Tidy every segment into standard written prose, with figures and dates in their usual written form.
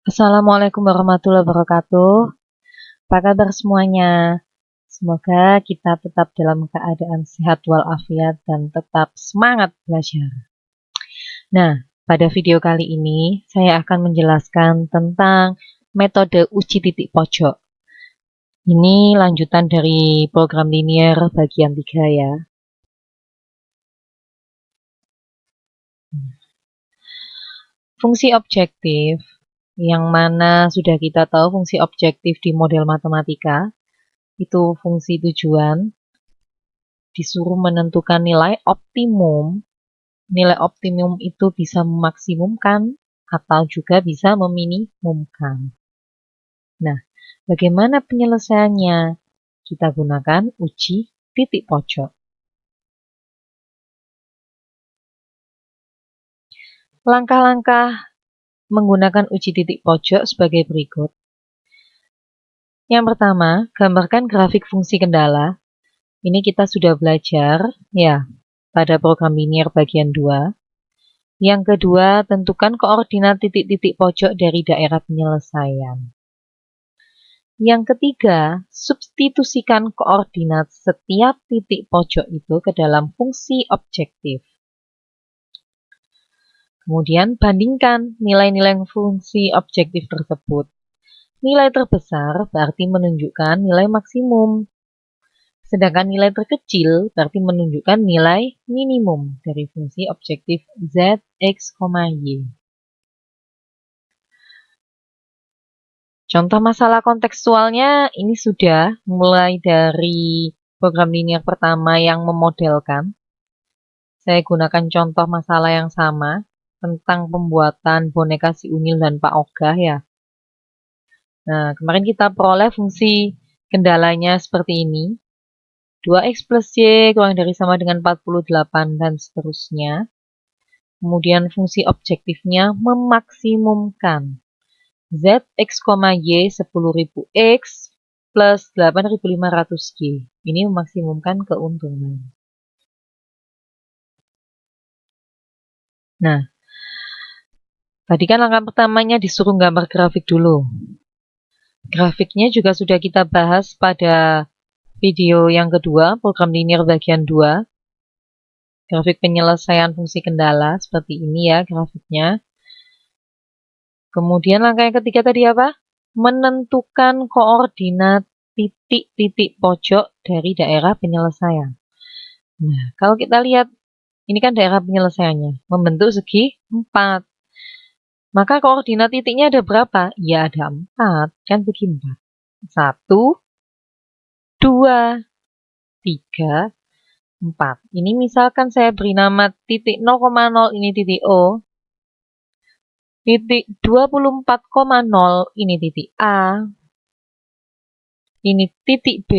Assalamualaikum warahmatullahi wabarakatuh. Apa kabar semuanya? Semoga kita tetap dalam keadaan sehat walafiat dan tetap semangat belajar. Nah, pada video kali ini saya akan menjelaskan tentang metode uji titik pojok. Ini lanjutan dari program linier bagian 3 ya. Fungsi objektif, yang mana sudah kita tahu fungsi objektif di model matematika, itu fungsi tujuan, disuruh menentukan nilai optimum. Nilai optimum itu bisa memaksimumkan atau juga bisa meminimumkan. Nah, bagaimana penyelesaiannya? Kita gunakan uji titik pojok. Langkah-langkah menggunakan uji titik pojok sebagai berikut. Yang pertama, gambarkan grafik fungsi kendala. Ini kita sudah belajar ya pada program linier bagian 2. Yang kedua, tentukan koordinat titik-titik pojok dari daerah penyelesaian. Yang ketiga, substitusikan koordinat setiap titik pojok itu ke dalam fungsi objektif. Kemudian bandingkan nilai-nilai fungsi objektif tersebut. Nilai terbesar berarti menunjukkan nilai maksimum. Sedangkan nilai terkecil berarti menunjukkan nilai minimum dari fungsi objektif z, x, y. Contoh masalah kontekstualnya ini sudah mulai dari program linier pertama yang memodelkan. Saya gunakan contoh masalah yang sama tentang pembuatan boneka si Unyil dan Pak Ogah ya. Nah, kemarin kita peroleh fungsi kendalanya seperti ini. 2x plus y kurang dari sama dengan 48 dan seterusnya. Kemudian fungsi objektifnya memaksimumkan. Z, x, y 10.000x plus 8.500y. Ini memaksimumkan keuntungan. Nah, tadi kan langkah pertamanya disuruh gambar grafik dulu. Grafiknya juga sudah kita bahas pada video yang kedua, program linier bagian 2. Grafik penyelesaian fungsi kendala, seperti ini ya grafiknya. Kemudian langkah yang ketiga tadi apa? Menentukan koordinat titik-titik pojok dari daerah penyelesaian. Nah, kalau kita lihat, ini kan daerah penyelesaiannya, membentuk segi 4. Maka koordinat titiknya ada berapa? Ya ada 4, kan segi 4. 1, 2, 3, 4. Ini misalkan saya beri nama titik 0,0 ini titik O. Titik 24,0 ini titik A. Ini titik B.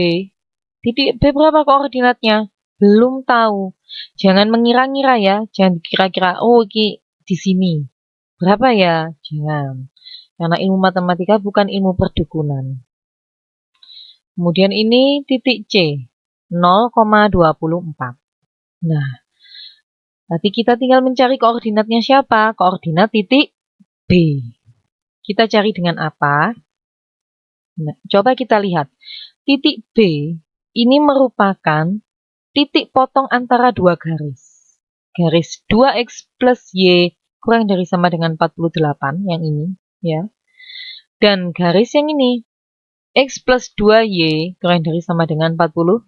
Titik B berapa koordinatnya? Belum tahu. Jangan mengira-ngira ya. Jangan kira-kira, oh ini di sini. Berapa ya? Jangan. Karena ilmu matematika bukan ilmu perdukunan. Kemudian ini titik C. 0,24. Nah, nanti kita tinggal mencari koordinatnya siapa? Koordinat titik B. Kita cari dengan apa? Nah, coba kita lihat. Titik B ini merupakan titik potong antara dua garis. Garis 2x plus y kurang dari sama dengan 48 yang ini ya. Dan garis yang ini x plus 2y kurang dari sama dengan 48.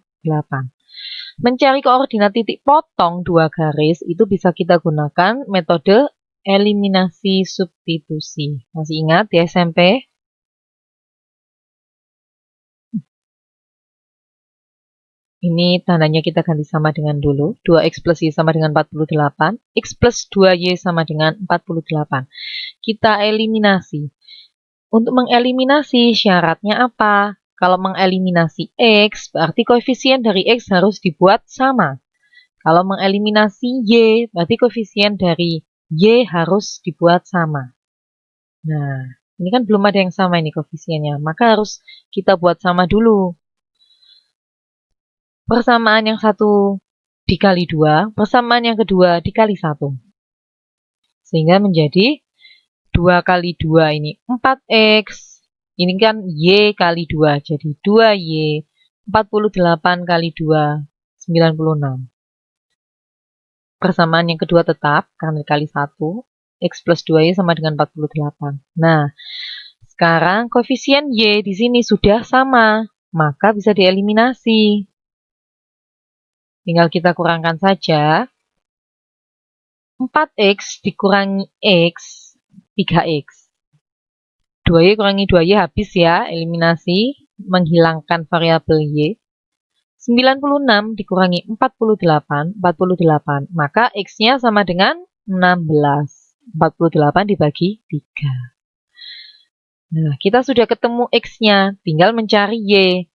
Mencari koordinat titik potong dua garis itu bisa kita gunakan metode eliminasi substitusi. Masih ingat di SMP? Ini tandanya kita ganti sama dengan dulu. 2x plus y sama dengan 48. X plus 2y sama dengan 48. Kita eliminasi. Untuk mengeliminasi syaratnya apa? Kalau mengeliminasi x, berarti koefisien dari x harus dibuat sama. Kalau mengeliminasi y, berarti koefisien dari y harus dibuat sama. Nah, ini kan belum ada yang sama ini koefisiennya. Maka harus kita buat sama dulu. Persamaan yang satu dikali 2, persamaan yang kedua dikali 1. Sehingga menjadi 2 kali 2 ini 4X. Ini kan Y kali 2, jadi 2Y. 48 kali 2, 96. Persamaan yang kedua tetap, karena dikali 1. X plus 2Y sama dengan 48. Nah, sekarang koefisien Y di sini sudah sama, maka bisa dieliminasi. Tinggal kita kurangkan saja. 4X dikurangi X, 3X. 2Y kurangi 2Y habis ya, eliminasi, menghilangkan variabel Y. 96 dikurangi 48, maka X-nya sama dengan 16. 48 dibagi 3. Nah, kita sudah ketemu X-nya, tinggal mencari Y.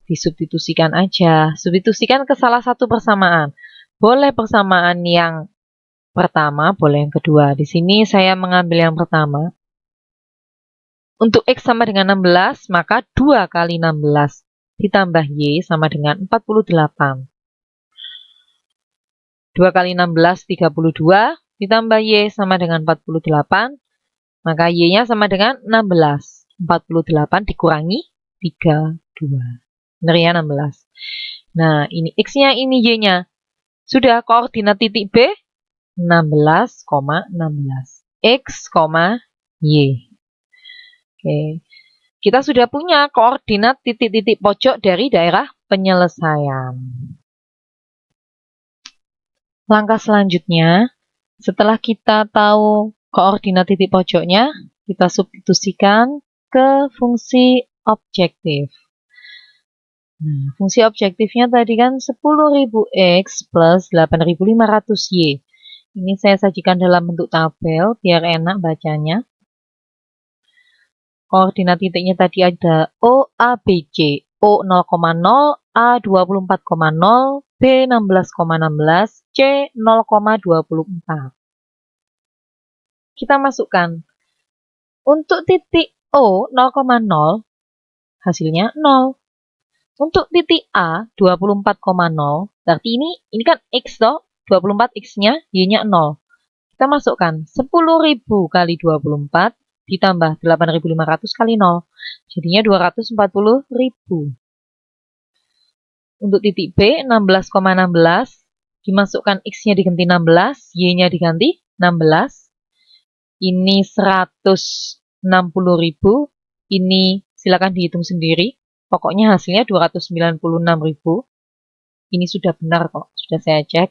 Disubstitusikan aja. Substitusikan ke salah satu persamaan. Boleh persamaan yang pertama, boleh yang kedua. Di sini saya mengambil yang pertama. Untuk X sama dengan 16, maka 2 kali 16 ditambah Y sama dengan 48. 2 kali 16, 32, ditambah Y sama dengan 48, maka Y-nya sama dengan 16. 48 dikurangi 32. Benar ya, 16. Nah, ini X-nya, ini Y-nya. Sudah, koordinat titik B, 16,16. X, Y. Oke. Kita sudah punya koordinat titik-titik pojok dari daerah penyelesaian. Langkah selanjutnya, setelah kita tahu koordinat titik pojoknya, kita substitusikan ke fungsi objektif. Nah, fungsi objektifnya tadi kan 10.000X plus 8.500Y. Ini saya sajikan dalam bentuk tabel biar enak bacanya. Koordinat titiknya tadi ada O, A, B, C. O 0,0, A 24,0, B 16,16, C 0,24. Kita masukkan. Untuk titik O 0,0, hasilnya 0. Untuk titik A 24,0, berarti ini kan X toh, 24 X-nya, Y-nya 0. Kita masukkan 10.000 kali 24 ditambah 8.500 kali 0. Jadinya 240.000. Untuk titik B 16,16, dimasukkan X-nya diganti 16, Y-nya diganti 16. Ini 160.000, ini silakan dihitung sendiri. Pokoknya hasilnya 296.000. Ini sudah benar kok, sudah saya cek.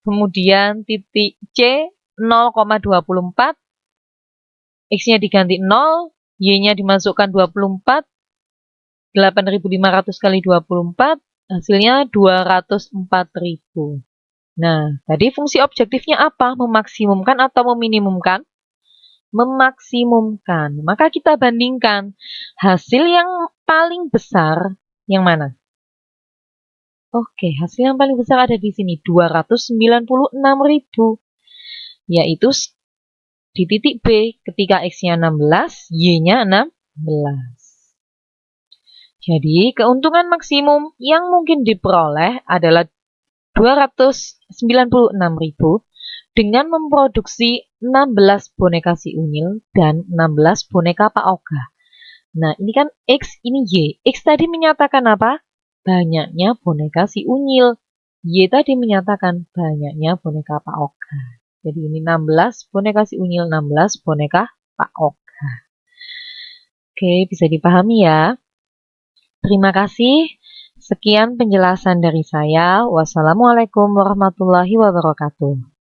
Kemudian titik C 0,24, X-nya diganti 0, Y-nya dimasukkan 24, 8.500 kali 24, hasilnya 204.000. Nah, tadi fungsi objektifnya apa? Memaksimumkan atau meminimumkan? Memaksimumkan. Maka kita bandingkan hasil yang paling besar yang mana? Oke, hasil yang paling besar ada di sini, 296.000. Yaitu di titik B ketika X-nya 16, Y-nya 16. Jadi, keuntungan maksimum yang mungkin diperoleh adalah 296.000 dengan memproduksi 16 boneka si Unyil dan 16 boneka Pak Oga. Nah, ini kan X, ini Y. X tadi menyatakan apa? Banyaknya boneka si Unyil. Y tadi menyatakan banyaknya boneka Pak Oga. Jadi ini 16 boneka si Unyil, 16 boneka Pak Oga. Oke, bisa dipahami ya? Terima kasih. Sekian penjelasan dari saya. Wassalamualaikum warahmatullahi wabarakatuh.